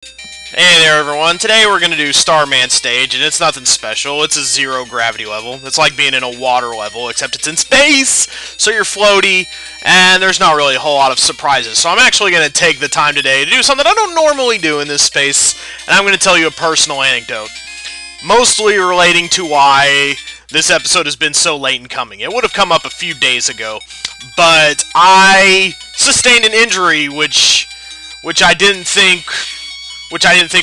Hey there everyone, today we're going to do Starman stage, and it's nothing special, it's a zero gravity level. It's like being in a water level, except it's in space, so you're floaty, and there's not really a whole lot of surprises. So I'm actually going to take the time today to do something I don't normally do in this space, and I'm going to tell you a personal anecdote. Mostly relating to why this episode has been so late in coming. It would have come up a few days ago, but I sustained an injury which I didn't think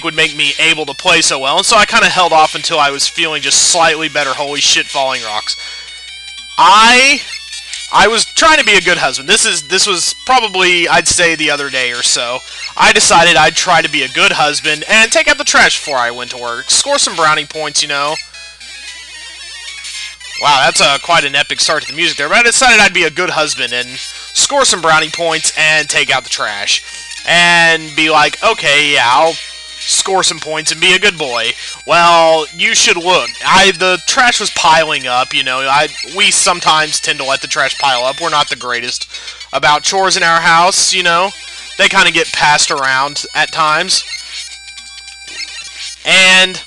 would make me able to play so well, and so I kind of held off until I was feeling just slightly better. Holy shit, falling rocks. I was trying to be a good husband. This was probably, I'd say, the other day or so. I decided I'd try to be a good husband and take out the trash before I went to work. Score some brownie points, you know. Wow, that's quite an epic start to the music there, but I decided I'd be a good husband and score some brownie points and take out the trash. And be like, okay, yeah, I'll score some points and be a good boy. Well, you should look. The trash was piling up, you know. We sometimes tend to let the trash pile up. We're not the greatest about chores in our house, you know. They kind of get passed around at times. And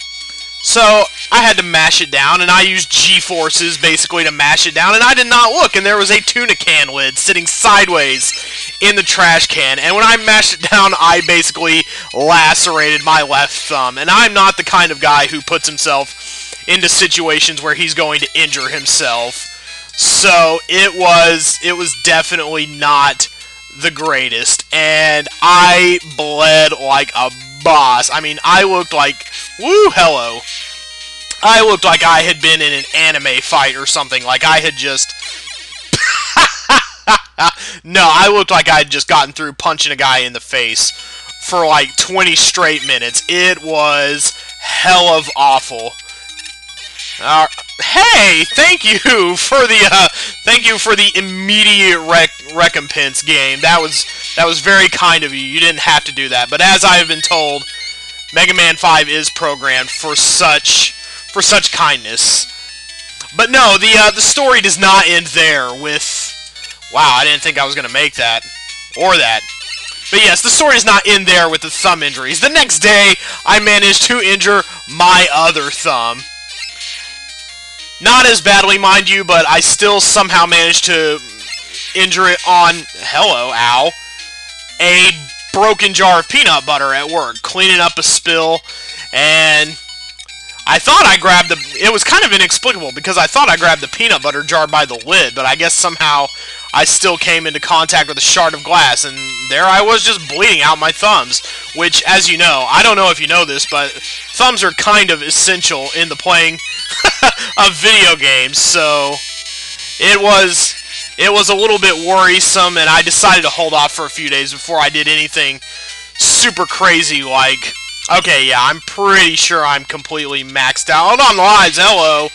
so I had to mash it down, and I used G-forces basically to mash it down, and I did not look, and there was a tuna can lid sitting sideways in the trash can, and when I mashed it down, I basically lacerated my left thumb, and I'm not the kind of guy who puts himself into situations where he's going to injure himself, so it was definitely not the greatest, and I bled like a boss. I mean, I looked like, woo, hello. I looked like I had been in an anime fight or something, like I had just... No, I looked like I had just gotten through punching a guy in the face for like 20 straight minutes. It was hell of awful. Hey, thank you for the immediate recompense game. That was very kind of you. You didn't have to do that. But as I have been told, Mega Man 5 is programmed for such kindness. But no, the story does not end there with... Wow, I didn't think I was going to make that. Or that. But yes, the story does not end there with the thumb injuries. The next day, I managed to injure my other thumb. Not as badly, mind you, but I still somehow managed to injure it on... Hello, ow. A broken jar of peanut butter at work. Cleaning up a spill, and... I thought I grabbed it was kind of inexplicable, because I thought I grabbed the peanut butter jar by the lid, but I guess somehow I still came into contact with a shard of glass, and there I was just bleeding out my thumbs, which, as you know, I don't know if you know this, but thumbs are kind of essential in the playing of video games, so it was a little bit worrisome, and I decided to hold off for a few days before I did anything super crazy like... Okay, yeah, I'm pretty sure I'm completely maxed out. Hold on, lives, hello.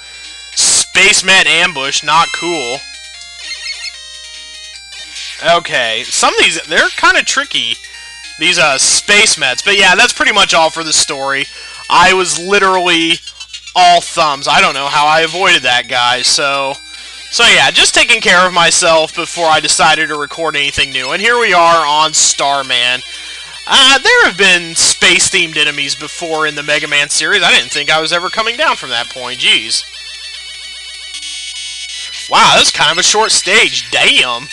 Spaceman ambush, not cool. Okay, some of these, they're kind of tricky, these space mets. But yeah, that's pretty much all for the story. I was literally all thumbs. I don't know how I avoided that, guys. So yeah, just taking care of myself before I decided to record anything new. And here we are on Starman. There have been space-themed enemies before in the Mega Man series. I didn't think I was ever coming down from that point. Jeez. Wow, that's kind of a short stage. Damn.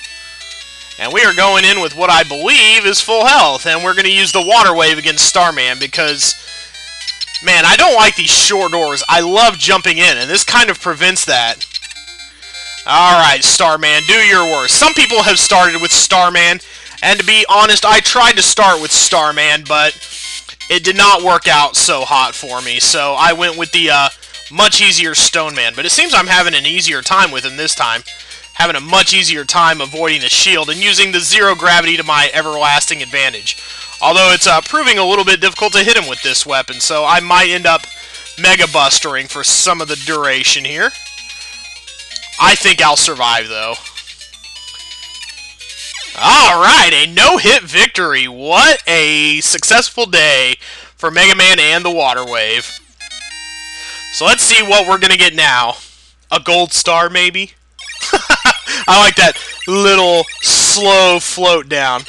And we are going in with what I believe is full health. And we're going to use the water wave against Starman because... Man, I don't like these short doors. I love jumping in, and this kind of prevents that. Alright, Starman, do your worst. Some people have started with Starman... And to be honest, I tried to start with Starman, but it did not work out so hot for me. So I went with the much easier Stone Man. But it seems I'm having an easier time with him this time. Having a much easier time avoiding the shield and using the zero gravity to my everlasting advantage. Although it's proving a little bit difficult to hit him with this weapon. So I might end up Mega Bustering for some of the duration here. I think I'll survive, though. Alright, a no-hit victory. What a successful day for Mega Man and the Water Wave. So let's see what we're going to get now. A gold star, maybe? I like that little slow float down.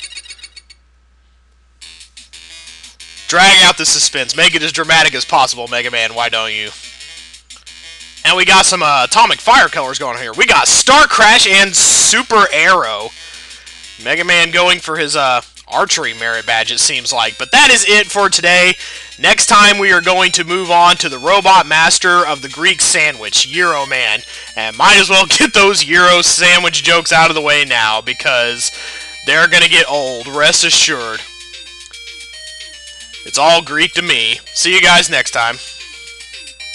Drag out the suspense. Make it as dramatic as possible, Mega Man. Why don't you? And we got some atomic fire colors going here. We got Star Crash and Super Arrow. Mega Man going for his archery merit badge, it seems like. But that is it for today. Next time we are going to move on to the Robot Master of the Greek Sandwich, Gyro Man. And might as well get those Gyro sandwich jokes out of the way now, because they're going to get old, rest assured. It's all Greek to me. See you guys next time.